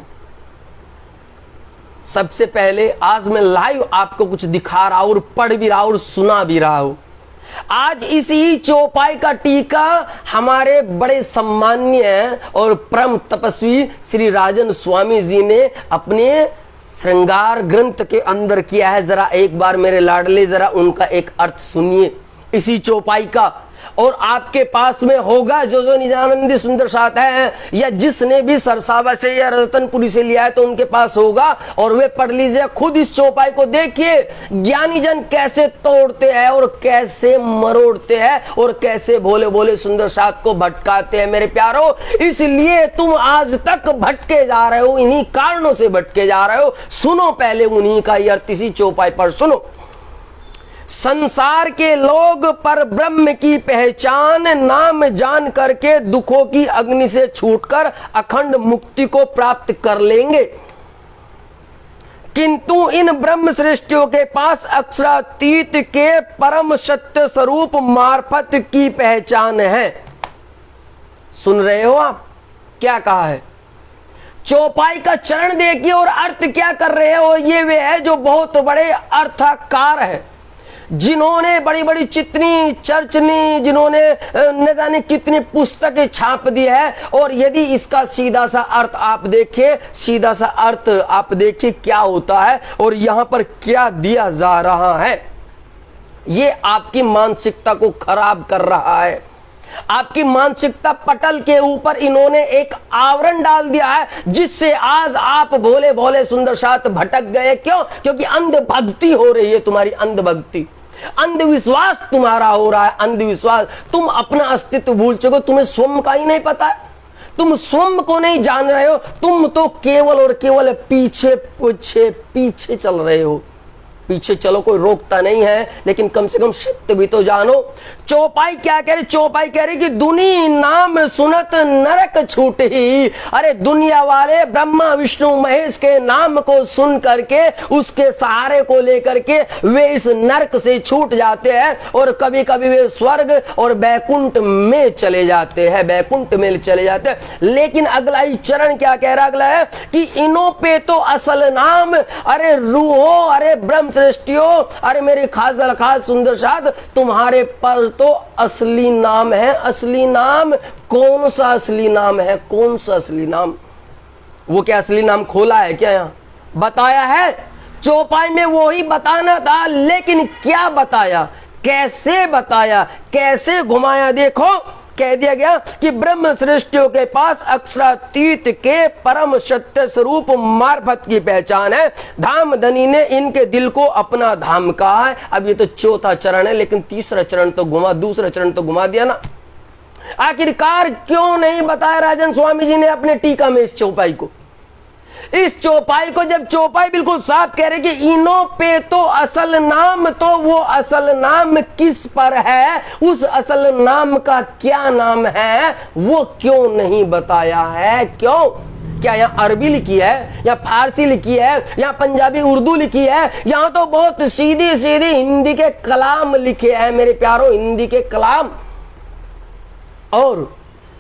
सबसे पहले आज मैं लाइव आपको कुछ दिखा रहा हूं और पढ़ भी रहा हूं और सुना भी रहा हूं। आज इसी चौपाई का टीका हमारे बड़े सम्मान्य और परम तपस्वी श्री राजन स्वामी जी ने अपने श्रृंगार ग्रंथ के अंदर किया है। जरा एक बार मेरे लाडले जरा उनका एक अर्थ सुनिए इसी चौपाई का, और आपके पास में होगा जो निजानंदी सुंदर साथ है, या जिसने भी सरसावा से या रतनपुरी से लिया है तो उनके पास होगा, और वे पढ़ लीजिए खुद इस चौपाई को। देखिए ज्ञानी जन कैसे तोड़ते हैं और कैसे मरोड़ते हैं और कैसे भोले भोले सुंदर साथ को भटकाते हैं मेरे प्यारो। इसलिए तुम आज तक भटके जा रहे हो, इन्हीं कारणों से भटके जा रहे हो। सुनो पहले उन्हीं का अर्थ इसी चौपाई पर सुनो। संसार के लोग पर ब्रह्म की पहचान नाम जान करके दुखों की अग्नि से छूटकर अखंड मुक्ति को प्राप्त कर लेंगे। किंतु इन ब्रह्म सृष्टियों के पास अक्षरातीत के परम सत्य स्वरूप मार्फत की पहचान है। सुन रहे हो आप क्या कहा है? चौपाई का चरण देखिए और अर्थ क्या कर रहे हैं। और ये वे है जो बहुत बड़े अर्थकार है, जिन्होंने बड़ी बड़ी चितनी चर्चनी, जिन्होंने न जाने कितनी पुस्तकें छाप दी है। और यदि इसका सीधा सा अर्थ आप देखिए, सीधा सा अर्थ आप देखिए क्या होता है और यहां पर क्या दिया जा रहा है। ये आपकी मानसिकता को खराब कर रहा है। आपकी मानसिकता पटल के ऊपर इन्होंने एक आवरण डाल दिया है, जिससे आज आप भोले भोले सुंदर साथ भटक गए। क्यों? क्योंकि अंधभक्ति हो रही है, तुम्हारी अंधभक्ति, अंधविश्वास तुम्हारा हो रहा है। अंधविश्वास, तुम अपना अस्तित्व भूल चुके हो, तुम्हें स्वयं का ही नहीं पता है, तुम स्वयं को नहीं जान रहे हो। तुम तो केवल और केवल पीछे पीछे पीछे चल रहे हो। पीछे चलो, कोई रोकता नहीं है, लेकिन कम से कम सत्य भी तो जानो। चौपाई क्या कह रही? चौपाई कह रही कि दुनी नाम सुनत नरक छूट ही। अरे दुनिया वाले ब्रह्मा विष्णु महेश के नाम को सुन करके, उसके सहारे को लेकर के वे इस नरक से छूट जाते हैं और कभी कभी वे स्वर्ग और बैकुंठ में चले जाते हैं, बैकुंठ में चले जाते हैं। लेकिन अगला ही चरण क्या कह रहा? अगला है कि इनो पे तो असल नाम, अरे रूहो, अरे ब्रह्म सृष्टियों, अरे मेरे खास खास सुंदर साथ, तुम्हारे पर तो असली नाम है। असली नाम कौन सा? असली नाम है कौन सा असली नाम? वो क्या असली नाम खोला है क्या? यहां बताया है चौपाई में, वो ही बताना था। लेकिन क्या बताया, कैसे बताया, कैसे घुमाया? देखो, कह दिया गया कि ब्रह्म सृष्टियों के पास अक्षरातीत के परम सत्य स्वरूप मार्फत की पहचान है। धाम धनी ने इनके दिल को अपना धाम कहा है। अब ये तो चौथा चरण है, लेकिन तीसरा चरण तो घुमा, दूसरा चरण तो घुमा दिया ना। आखिरकार क्यों नहीं बताया राजन स्वामी जी ने अपने टीका में इस चौपाई को? इस चौपाई को जब चौपाई बिल्कुल साफ कह रहे कि इनो पे तो असल नाम, तो वो असल नाम किस पर है, उस असल नाम का क्या नाम है, वो क्यों नहीं बताया है? क्यों? क्या यहाँ अरबी लिखी है या फारसी लिखी है या पंजाबी उर्दू लिखी है? यहाँ तो बहुत सीधी सीधी हिंदी के कलाम लिखे हैं मेरे प्यारों, हिंदी के कलाम। और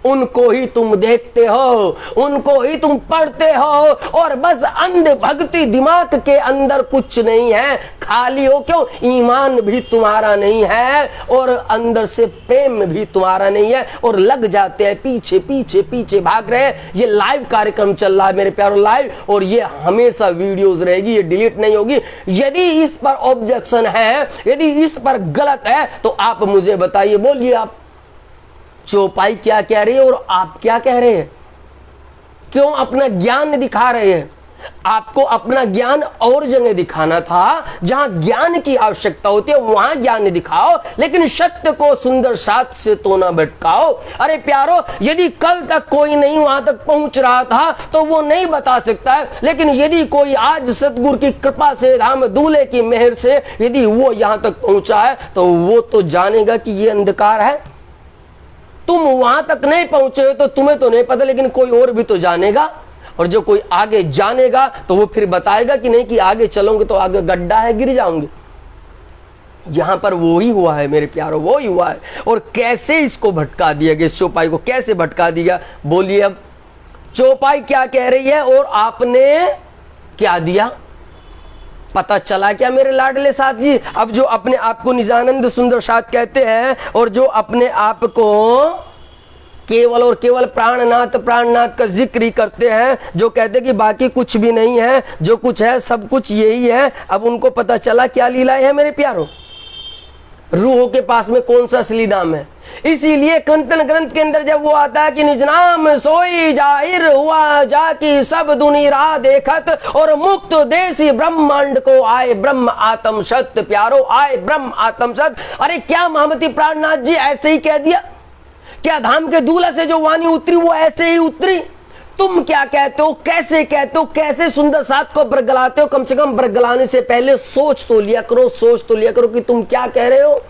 उनको ही तुम देखते हो, उनको ही तुम पढ़ते हो और बस अंध भक्ति दिमाग के अंदर कुछ नहीं है, खाली हो। क्यों? ईमान भी तुम्हारा नहीं है और अंदर से प्रेम भी तुम्हारा नहीं है और लग जाते हैं पीछे पीछे पीछे भाग रहे हैं। ये लाइव कार्यक्रम चल रहा है मेरे प्यारों, लाइव, और ये हमेशा वीडियोस रहेगी, ये डिलीट नहीं होगी। यदि इस पर ऑब्जेक्शन है, यदि इस पर गलत है तो आप मुझे बताइए, बोलिए आप। चौपाई क्या कह रही है और आप क्या कह रहे हैं? क्यों अपना ज्ञान दिखा रहे हैं? आपको अपना ज्ञान और जगह दिखाना था, जहां ज्ञान की आवश्यकता होती है वहां ज्ञान दिखाओ, लेकिन सत्य को सुंदर साथ से तो ना भटकाओ। अरे प्यारो, यदि कल तक कोई नहीं वहां तक पहुंच रहा था तो वो नहीं बता सकता है, लेकिन यदि कोई आज सतगुरु की कृपा से, राम दूल्हे की मेहर से यदि वो यहां तक पहुंचा है तो वो तो जानेगा कि ये अंधकार है। तुम वहां तक नहीं पहुंचे हो तो तुम्हें तो नहीं पता, लेकिन कोई और भी तो जानेगा, और जो कोई आगे जानेगा तो वो फिर बताएगा कि नहीं कि आगे चलोगे तो आगे गड्ढा है, गिर जाओगे। यहां पर वो ही हुआ है मेरे प्यारों, वो ही हुआ है। और कैसे इसको भटका दिया गया, इस चौपाई को कैसे भटका दिया? बोलिए अब चौपाई क्या कह रही है और आपने क्या दिया? पता चला क्या मेरे लाडले साथ जी? अब जो अपने आप को निजानंद सुंदर साथ कहते हैं और जो अपने आप को केवल और केवल प्राणनाथ प्राणनाथ का जिक्र ही करते हैं, जो कहते हैं कि बाकी कुछ भी नहीं है, जो कुछ है सब कुछ यही है, अब उनको पता चला क्या लीलाएं है मेरे प्यारों। रूहों के पास में कौन सा असली नाम है? इसीलिए कीर्तन ग्रंथ के अंदर जब वो आता है कि निज नाम सोई जाहिर हुआ जाकी सब दुनी राह देखत, और मुक्त देसी ब्रह्मांड को आए ब्रह्म आत्म सत्य। प्यारो, आए ब्रह्म आत्म सत्य। अरे क्या महामती प्राणनाथ जी ऐसे ही कह दिया? क्या धाम के दूल्हा से जो वाणी उतरी वो ऐसे ही उतरी? तुम क्या कहते हो, कैसे कहते हो, कैसे सुंदर साथ को बरगलाते हो? कम से कम बरगलाने से पहले सोच तो लिया करो, सोच तो लिया करो कि तुम क्या कह रहे हो।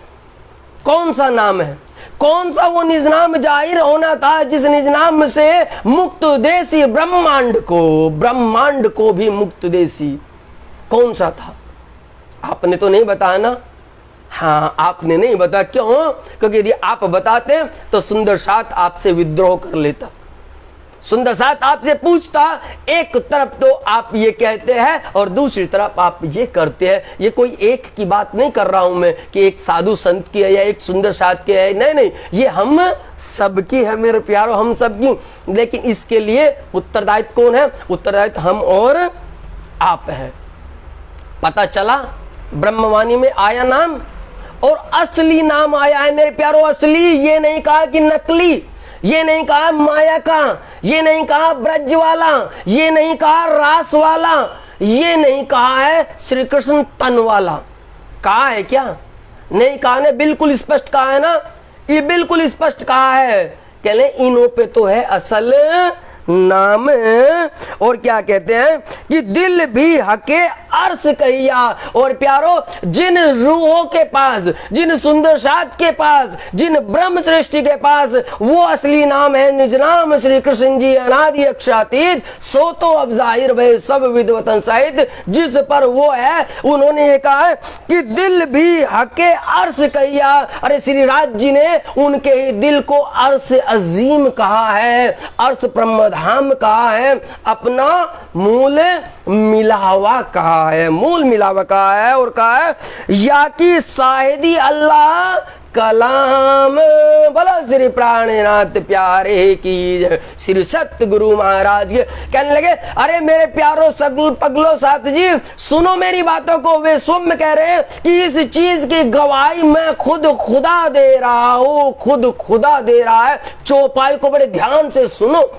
कौन सा नाम है, कौन सा वो निज नाम जाहिर होना था जिस निज नाम से मुक्त देसी ब्रह्मांड को भी मुक्त देसी कौन सा था? आपने तो नहीं बताया ना? हाँ, आपने नहीं बताया। क्यों? क्योंकि यदि आप बताते तो सुंदर साथ आपसे विद्रोह कर लेता। सुंदर साथ आपसे पूछता, एक तरफ तो आप ये कहते हैं और दूसरी तरफ आप ये करते हैं। ये कोई एक की बात नहीं कर रहा हूं मैं कि एक साधु संत की है या एक सुंदर साथ की है, नहीं नहीं, ये हम सबकी है मेरे प्यारो, हम सबकी। लेकिन इसके लिए उत्तरदायित्व कौन है? उत्तरदायित्व हम और आप है। पता चला ब्रह्मवाणी में आया नाम और असली नाम आया है मेरे प्यारो, असली। ये नहीं कहा कि नकली, ये नहीं कहा माया का, ये नहीं कहा ब्रज वाला, ये नहीं कहा रास वाला, ये नहीं कहा है श्री कृष्ण तन वाला। कहा है क्या? नहीं कहा ने, बिल्कुल स्पष्ट कहा है ना, ये बिल्कुल स्पष्ट कहा है। कहले इन्हों पे तो है असल नाम। और क्या कहते हैं कि दिल भी हके अर्श कहिया। और प्यारो, जिन रूहों के पास, जिन सुंदर साथ के पास, जिन ब्रह्म सृष्टि के पास वो असली नाम है, निज नाम श्री कृष्ण जी अनादि अक्षरातीत, सो तो अब जाहिर भय सब विद्वतन सहित। जिस पर वो है, उन्होंने ये कहा है कि दिल भी हके अर्श कहिया। अरे श्री राज जी ने उनके ही दिल को अर्श अजीम कहा है, अर्श ब्रह्म धाम कहा है, अपना मूल मिलावा कहा है, मूल मिलावा कहा है। और कहा है या कि साहिदी अल्लाह कलाम। बोलो श्री प्राणनाथ प्यारे की जय। श्री सतगुरु महाराज के कहने लगे, अरे मेरे प्यारो सगल पगलो साथ जी, सुनो मेरी बातों को। वे स्वयं कह रहे हैं कि इस चीज की गवाही मैं खुद खुदा दे रहा हूं, खुद खुदा दे रहा है। चौपाई को बड़े ध्यान से सुनो,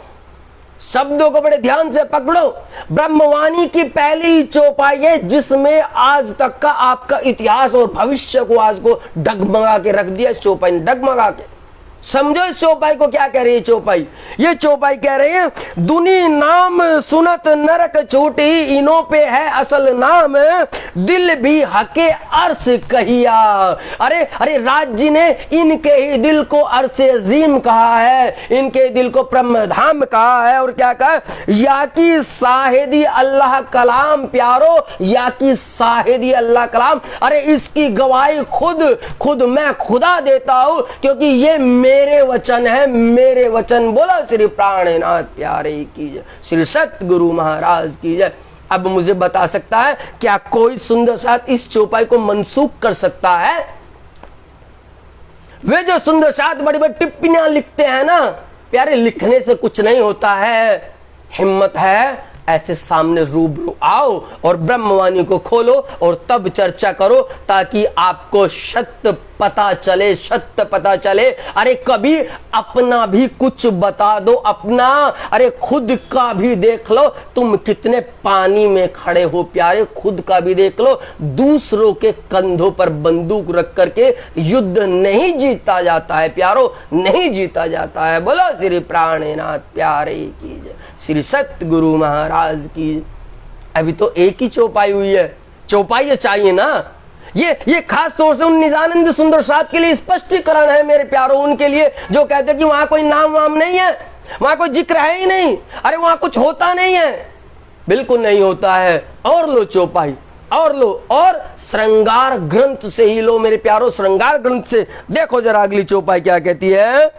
शब्दों को बड़े ध्यान से पकड़ो। ब्रह्मवाणी की पहली चौपाई है जिसमें आज तक का आपका इतिहास और भविष्य को आज को डगमगा के रख दिया। इस चौपाई ने डगमगा के समझो इस चौपाई को क्या कह रही है चौपाई। ये चौपाई कह रही है, दुनी नाम सुनत नरक छूटी, इन्हों पे है असल नाम, दिल भी हके अर्श कहिया। अरे अरे राज जी ने इनके ही दिल को अर्श अजीम कहा है, इनके दिल को ब्रह्म धाम कहा है। और क्या कहा? या कि साहिदी अल्लाह कलाम। प्यारो, या कि साहिदी अल्लाह कलाम। अरे इसकी गवाही खुद मैं खुदा देता हूं, क्योंकि ये मेरे वचन है, मेरे वचन। बोला श्री प्राणनाथ प्यारे की जय, श्री सतगुरु महाराज की जय। अब मुझे बता सकता है क्या कोई सुंदर साथ इस चौपाई को मनसूख कर सकता है? वे जो सुंदर साथ बड़ी बड़ी टिप्पणियां लिखते हैं ना प्यारे, लिखने से कुछ नहीं होता है। हिम्मत है ऐसे सामने रूबरू आओ और ब्रह्मवाणी को खोलो और तब चर्चा करो, ताकि आपको सत्य पता चले, सत्य पता चले। अरे कभी अपना भी कुछ बता दो, अपना, अरे खुद का भी देख लो, तुम कितने पानी में खड़े हो प्यारे, खुद का भी देख लो। दूसरों के कंधों पर बंदूक रख करके युद्ध नहीं जीता जाता है प्यारो, नहीं जीता जाता है। बोलो श्री प्राणनाथ प्यारे की जय, श्री सतगुरु महाराज की। अभी तो एक ही चौपाई हुई है, चौपाई चाहिए ना। ये खास तौर से उन निजानंद सुंदर साथ के लिए स्पष्टीकरण है मेरे प्यारों, उनके लिए जो कहते हैं कि वहां कोई नाम वाम नहीं है, वहां कोई जिक्र है ही नहीं, अरे वहां कुछ होता नहीं है, बिल्कुल नहीं होता है। और लो चौपाई, और लो, और श्रृंगार ग्रंथ से ही लो मेरे प्यारों, श्रृंगार ग्रंथ से। देखो जरा अगली चौपाई क्या कहती है।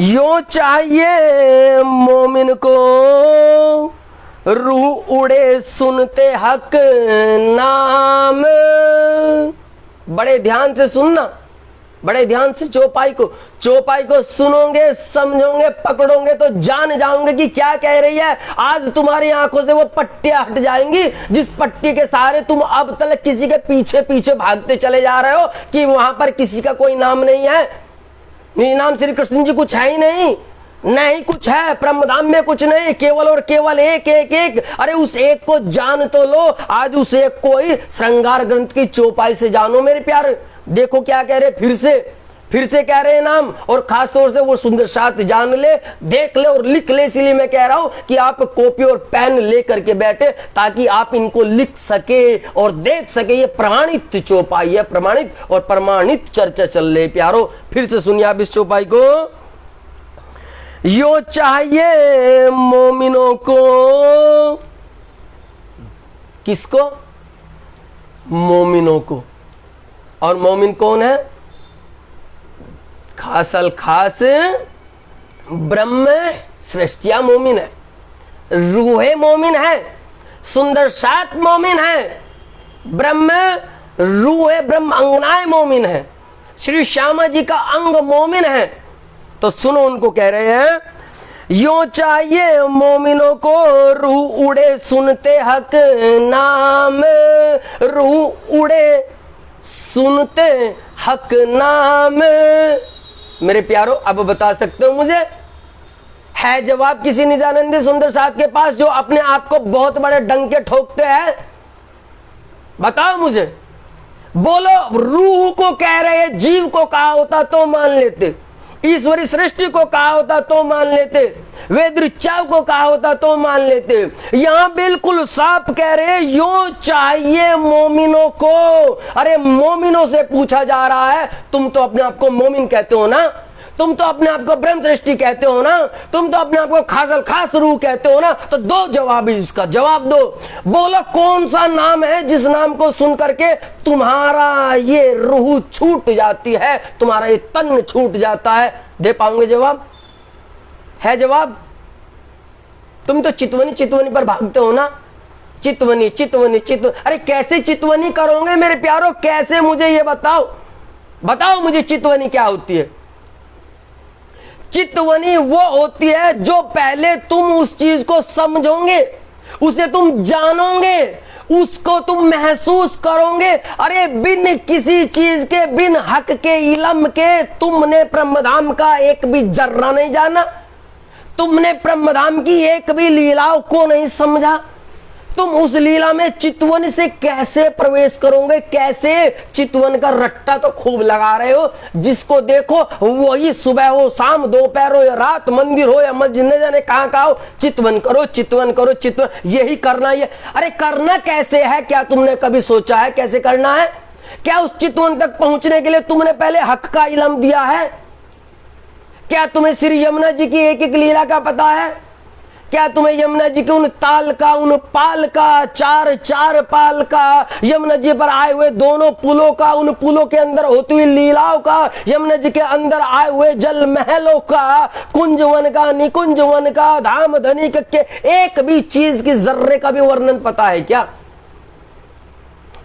यो चाहिए मोमिन को रूह उड़े सुनते हक नाम। बड़े ध्यान से सुनना, बड़े ध्यान से चौपाई को सुनोगे, समझोगे, पकड़ोगे तो जान जाओगे कि क्या कह रही है। आज तुम्हारी आंखों से वो पट्टियां हट जाएंगी जिस पट्टी के सहारे तुम अब तक किसी के पीछे पीछे भागते चले जा रहे हो कि वहां पर किसी का कोई नाम नहीं है, निज नाम श्री कृष्ण जी कुछ है ही नहीं, नहीं कुछ है, ब्रह्मधाम में कुछ नहीं, केवल और केवल एक एक एक। अरे उस एक को जान तो लो, आज उस एक को ही श्रृंगार ग्रंथ की चौपाई से जानो मेरे प्यारे। देखो क्या कह रहे, फिर से कह रहे हैं नाम, और खास तौर से वो सुंदर साथ जान ले, देख ले और लिख ले। इसीलिए मैं कह रहा हूं कि आप कॉपी और पेन लेकर के बैठे ताकि आप इनको लिख सके और देख सके। ये प्रमाणित चौपाई है, प्रमाणित और प्रमाणित चर्चा चल रही प्यारो। फिर से सुनिए आप इस चौपाई को। यो चाहिए मोमिनों को, किसको? मोमिनों को। और मोमिन कौन है? खासल खास ब्रह्म सृष्टिया मोमिन है, रूहे मोमिन है, सुंदर सात मोमिन है, ब्रह्म रूहे ब्रह्म अंगनाएं मोमिन है, श्री श्यामा जी का अंग मोमिन है। तो सुनो, उनको कह रहे हैं, यो चाहिए मोमिनों को रूह उड़े सुनते हक नाम, रूह उड़े सुनते हक नाम। मेरे प्यारो, अब बता सकते हो मुझे? है जवाब किसी निजानंदी सुंदर साथ के पास जो अपने आप को बहुत बड़े डंके ठोकते हैं? बताओ मुझे, बोलो। रूह को कह रहे, जीव को कहा होता तो मान लेते, ईश्वरी सृष्टि को कहा होता तो मान लेते, वेद ऋचाओं को कहा होता तो मान लेते। यहां बिल्कुल साफ कह रहे, यो चाहिए मोमिनों को। अरे मोमिनों से पूछा जा रहा है, तुम तो अपने आप को मोमिन कहते हो ना, तुम तो अपने आप को ब्रह्म सृष्टि कहते हो ना, तुम तो अपने आप को खासल खास रूह कहते हो ना, तो दो जवाब, इसका जवाब दो। बोलो कौन सा नाम है जिस नाम को सुन करके तुम्हारा ये रूह छूट जाती है, तुम्हारा ये तन छूट जाता है? दे पाओगे जवाब? है जवाब? तुम तो चितवनी चितवनी पर भागते हो ना, चितवनी चितवनी चितवनी। अरे कैसे चितवनी करोगे मेरे प्यारो? कैसे? मुझे ये बताओ, बताओ मुझे चितवनी क्या होती है? चितवनी वो होती है जो पहले तुम उस चीज को समझोगे, उसे तुम जानोगे, उसको तुम महसूस करोगे। अरे बिन किसी चीज के, बिन हक के इल्म के तुमने ब्रह्मधाम का एक भी जर्रा नहीं जाना, तुमने ब्रह्मधाम की एक भी लीलाओं को नहीं समझा। तुम उस लीला में चितवन से कैसे प्रवेश करोगे? कैसे? चितवन का रट्टा तो खूब लगा रहे हो, जिसको देखो वही सुबह हो, शाम, दोपहर हो या रात, मंदिर हो या मस्जिद, न जाने कहां कहां हो, चितवन करो, चितवन करो, चितवन, यही करना है। अरे करना कैसे है? क्या तुमने कभी सोचा है कैसे करना है? क्या उस चितवन तक पहुंचने के लिए तुमने पहले हक का इल्म दिया है? क्या तुम्हें श्री यमुना जी की एक एक लीला का पता है? क्या तुम्हें यमुना जी के उन ताल का, उन पाल का, चार चार पाल का, यमुना जी पर आए हुए दोनों पुलों का, उन पुलों के अंदर होती हुई लीलाओं का, यमुना जी के अंदर आए हुए जल महलों का, कुंजवन का, निकुंजवन का, धाम धनी के एक भी चीज की जर्रे का भी वर्णन पता है क्या?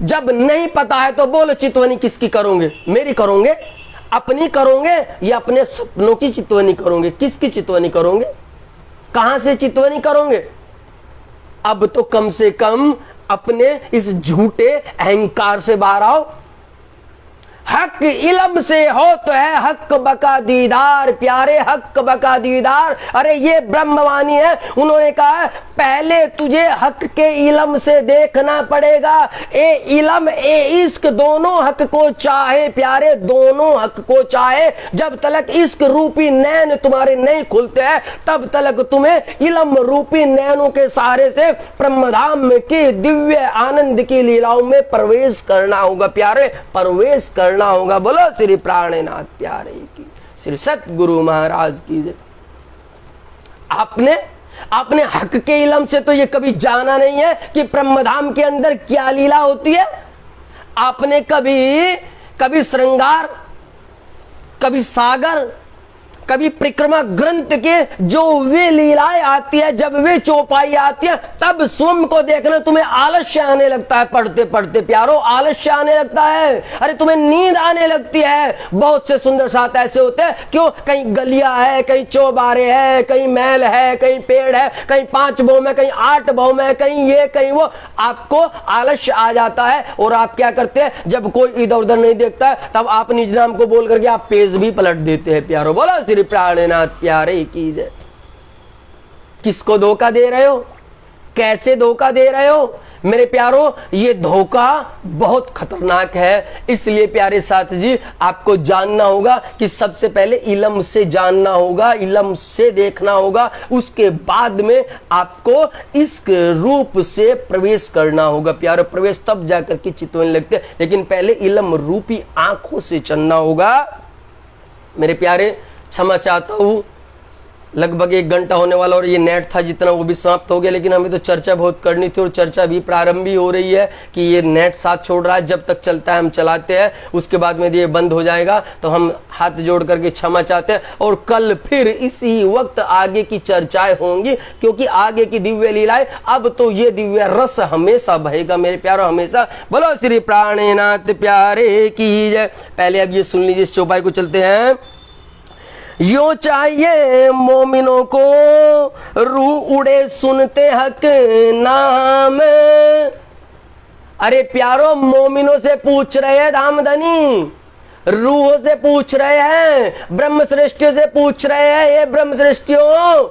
जब नहीं पता है तो बोलो चितवनी किसकी करोगे? मेरी करोगे? अपनी करोगे या अपने सपनों की चितवनी करोगे? किसकी चितवनी करोगे? कहां से चितवनी करोगे? अब तो कम से कम अपने इस झूठे अहंकार से बाहर आओ। हक इल्म से हो तो है हक बका दीदार, प्यारे हक बका दीदार। अरे ये ब्रह्मवाणी है, उन्होंने कहा पहले तुझे हक के इल्म से देखना पड़ेगा। ए इल्म ए इश्क दोनों हक को चाहे प्यारे, दोनों हक को चाहे। जब तलक इश्क रूपी नैन तुम्हारे नहीं खुलते हैं, तब तलक तुम्हें इल्म रूपी नैनों के सहारे से ब्रह्मधाम की दिव्य आनंद की लीलाओं में प्रवेश करना होगा प्यारे, प्रवेश करना होगा। बोलो श्री प्राणनाथ प्यारे की, श्री सतगुरु महाराज की जय। आपने हक के इल्म से तो ये कभी जाना नहीं है कि ब्रह्मधाम के अंदर क्या लीला होती है। आपने कभी श्रृंगार, कभी सागर, कभी परिक्रमा ग्रंथ के जो वे लीलाएं आती है, जब वे चौपाई आती है, तब स्वयं को देखना तुम्हें आलस्य आने लगता है। पढ़ते पढ़ते प्यारो आलस्य आने लगता है। अरे तुम्हें नींद आने लगती है। बहुत से सुंदर साथ ऐसे होते हैं, क्यों? कहीं गलिया है, कहीं चौबारे है, कहीं महल है, कहीं पेड़ है, कहीं 5 भाव में, कहीं 8 भाव में, कहीं ये कहीं वो। आपको आलस्य आ जाता है और आप क्या करते हैं? जब कोई इधर उधर नहीं देखता है, तब आप निज नाम को बोल करके आप पेज भी पलट देते हैं प्यारो। बोलो श्री प्राणनाथ प्यारे की जय। किसको धोखा दे रहे हो? कैसे धोखा दे रहे हो मेरे प्यारो? ये धोखा बहुत खतरनाक है। इसलिए प्यारे साथ जी आपको जानना होगा कि सबसे पहले इल्म से जानना होगा, इल्म से देखना होगा, उसके बाद में आपको इस रूप से प्रवेश करना होगा प्यारो। प्रवेश तब जाकर के चितवन लगते, लेकिन पहले इल्म रूपी आंखों से चलना होगा मेरे प्यारे। क्षमा चाहता हूं लगभग 1 घंटा होने वाला और ये नेट था जितना वो भी समाप्त हो गया, लेकिन हमें तो चर्चा बहुत करनी थी और चर्चा भी प्रारंभ भी हो रही है कि ये नेट साथ छोड़ रहा है। जब तक चलता है हम चलाते हैं, उसके बाद में ये बंद हो जाएगा तो हम हाथ जोड़ करके क्षमा चाहते हैं और कल फिर इसी वक्त आगे की चर्चाएं होंगी, क्योंकि आगे की दिव्य लीलाएं, अब तो ये दिव्य रस हमेशा बहेगा मेरे प्यारो, हमेशा। बोलो श्री प्राणनाथ प्यारे की जय। पहले अब ये सुन लीजिए, इस चौपाई को चलते हैं। यो चाहिए मोमिनों को रूह उड़े सुनते हक नाम। अरे प्यारो, मोमिनों से पूछ रहे हैं दामदनी, रूहों से पूछ रहे हैं, ब्रह्म सृष्टियों से पूछ रहे हैं। ये ब्रह्म सृष्टियों,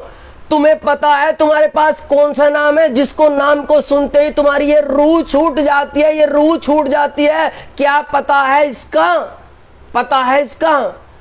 तुम्हें पता है तुम्हारे पास कौन सा नाम है जिसको नाम को सुनते ही तुम्हारी ये रूह छूट जाती है, ये रूह छूट जाती है? क्या पता है इसका? पता है इसका?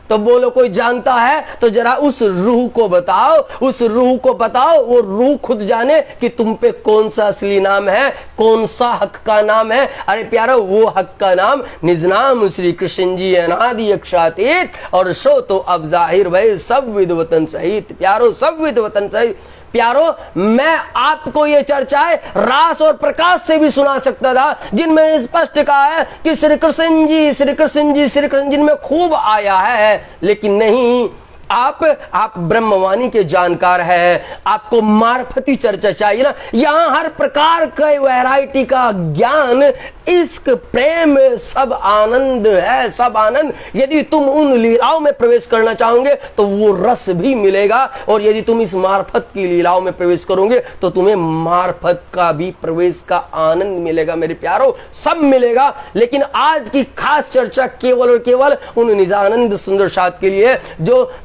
तो बोलो कोई जानता है तो जरा उस रूह को बताओ, उस रूह को बताओ, वो रूह खुद जाने कि तुम पे कौन सा असली नाम है, कौन सा हक का नाम है। अरे प्यारो, वो हक का नाम निज नाम श्री कृष्ण जी अनादि अक्षातीत, और सो तो अब जाहिर भई सब विद वतन सहित। प्यारो, सब विद वतन सहित। प्यारो, मैं आपको ये चर्चाएं रास और प्रकाश से भी सुना सकता था, जिनमें स्पष्ट कहा है कि श्री कृष्ण जी, श्री कृष्ण जी, श्री कृष्ण जिनमें खूब आया है, लेकिन नहीं, आप ब्रह्मवाणी के जानकार है, आपको मार्फती चर्चा चाहिए ना। यहां हर प्रकार का वैरायटी का ज्ञान, इश्क, प्रेम, सब आनंद है, सब आनंद। यदि तुम उन लीलाओं में प्रवेश करना चाहोगे तो वो रस भी मिलेगा, और यदि तुम इस मार्फत की लीलाओं में प्रवेश करोगे तो तुम्हें मार्फत का भी प्रवेश का आनंद मिलेगा मेरे प्यारो, सब मिलेगा। लेकिन आज की खास चर्चा केवल और केवल उन निजानंद सुंदर साथ के लिए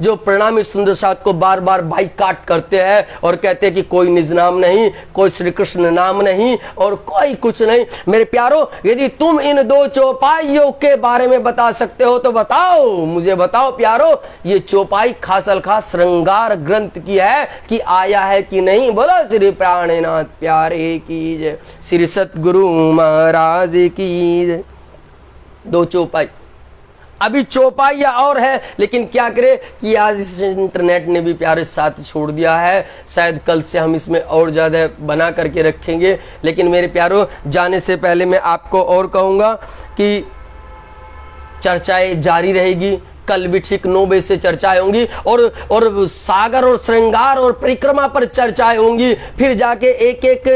जो प्रणामी सुंदर साथ को बार बार बाइकाट करते हैं और कहते हैं कि कोई निज नाम नहीं, कोई श्री कृष्ण नाम नहीं और कोई कुछ नहीं। मेरे प्यारो, यदि तुम इन 2 चौपाइयों के बारे में बता सकते हो तो बताओ, मुझे बताओ प्यारो, ये चौपाई खासल खास श्रृंगार ग्रंथ की है कि आया है कि नहीं? बोलो श्री प्राणनाथ प्यारे की जय, श्री सतगुरु महाराज की जय। 2 चौपाई, अभी चौपाइया और है, लेकिन क्या करे कि आज इस इंटरनेट ने भी प्यारे साथ छोड़ दिया है। शायद कल से हम इसमें और ज़्यादा बना करके रखेंगे। लेकिन मेरे प्यारों, जाने से पहले मैं आपको और कहूँगा कि चर्चाएं जारी रहेगी। कल भी ठीक 9 बजे से चर्चाएं होंगी और सागर और श्रृंगार और परिक्रमा पर चर्चाएं होंगी। फिर जाके एक एक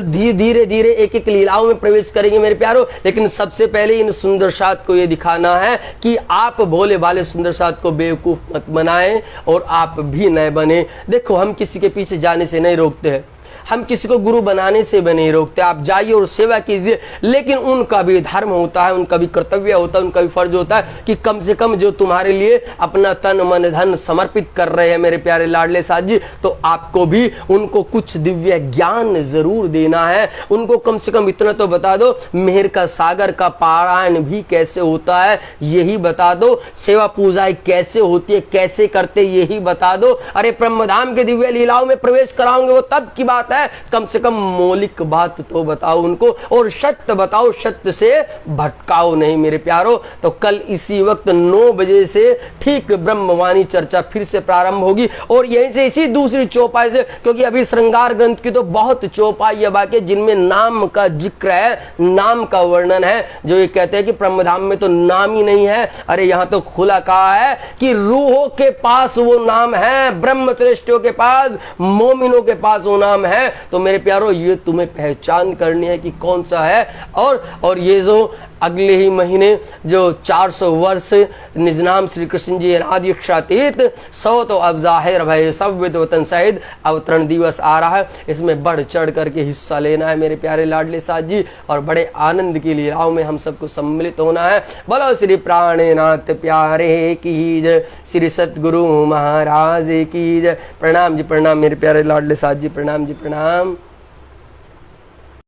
धीरे धीरे एक एक लीलाओं में प्रवेश करेंगे मेरे प्यारों। लेकिन सबसे पहले इन सुंदर साथ को ये दिखाना है कि आप भोले भाले सुंदर साथ को बेवकूफ मत बनाएं और आप भी न बने। देखो, हम किसी के पीछे जाने से नहीं रोकते हैं, हम किसी को गुरु बनाने से भी नहीं रोकते। आप जाइए और सेवा कीजिए, लेकिन उनका भी धर्म होता है, उनका भी कर्तव्य होता है, उनका भी फर्ज होता है कि कम से कम जो तुम्हारे लिए अपना तन मन धन समर्पित कर रहे हैं मेरे प्यारे लाडले साथ जी, तो आपको भी उनको कुछ दिव्य ज्ञान जरूर देना है। उनको कम से कम इतना तो बता दो, मेहर का सागर का पारायण भी कैसे होता है यही बता दो, सेवा पूजाएं कैसे होती है, कैसे करते यही बता दो। अरे ब्रह्मधाम के दिव्य लीलाओं में प्रवेश कराओगे वो तब की बात है, कम से कम मौलिक बात तो बताओ उनको, और सत्य बताओ, सत्य से भटकाओ नहीं मेरे प्यारो। तो कल इसी वक्त 9 बजे से ठीक ब्रह्मवाणी चर्चा फिर से प्रारंभ होगी, और यहीं से इसी दूसरी चौपाई से, क्योंकि अभी श्रृंगार ग्रंथ की तो बहुत चौपाई बाकी जिनमें नाम का जिक्र है, नाम का वर्णन है। जो ये कहते हैं कि ब्रह्मधाम में तो नाम ही नहीं है, अरे यहां तो खुला कहा है कि रूहों के पास वो नाम है, ब्रह्म श्रेष्ठों के पास, मोमिनों के पास वो नाम है। तो मेरे प्यारो, ये तुम्हें पहचान करनी है कि कौन सा है। और ये जो अगले ही महीने जो 400 वर्ष निज नाम श्री कृष्ण जी अनादि अक्षातीत, 100 तो अब जाहिर भाई सब विद वतन सहित अवतरण दिवस आ रहा है। इसमें बढ़ चढ़ करके हिस्सा लेना है मेरे प्यारे लाडले साथ जी, और बड़े आनंद की लीलाओं में हम सबको सम्मिलित होना है। बोलो श्री प्राणनाथ प्यारे की जय, श्री सतगुरु महाराज की जय। प्रणाम जी प्रणाम मेरे प्यारे लाडले साथ जी, प्रणाम जी प्रणाम।